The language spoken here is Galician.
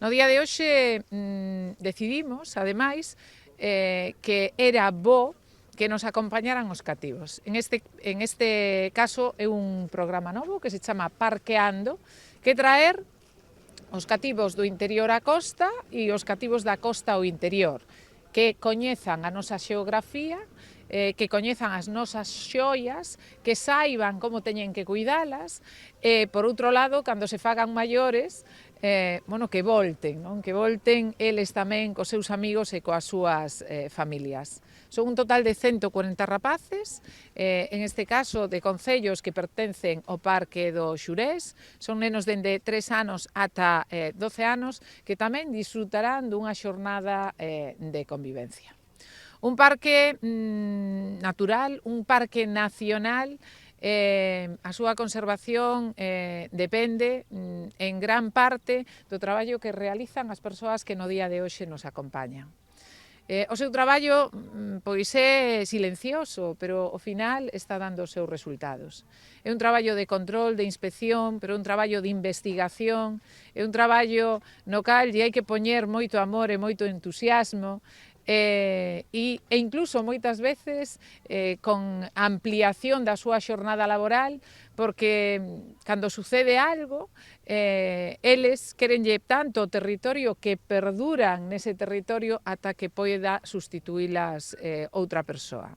No día de hoxe decidimos, ademais, que era bo que nos acompañaran os cativos. En este caso é un programa novo que se chama Parqueando, que traer os cativos do interior á costa e os cativos da costa ao interior, que coñezan a nosa xeografía, que coñezan as nosas xoias, que saiban como teñen que cuidalas, e, por outro lado, cando se fagan maiores, que volten, non? Que volten eles tamén cos seus amigos e coas súas familias. Son un total de 140 rapaces, en este caso de concellos que pertencen ao Parque do Xurés, son nenos dende 3 anos ata 12 anos que tamén disfrutarán dunha xornada de convivencia. Un parque natural, un parque nacional, a súa conservación depende en gran parte do traballo que realizan as persoas que no día de hoxe nos acompañan. O seu traballo pois é silencioso, pero ao final está dando os seus resultados. É un traballo de control, de inspección, pero un traballo de investigación, é un traballo no cal lle hai que poñer moito amor e moito entusiasmo, e incluso moitas veces con ampliación da súa xornada laboral, porque cando sucede algo, eles querenlle tanto o territorio que perduran nese territorio ata que poida sustituílas outra persoa.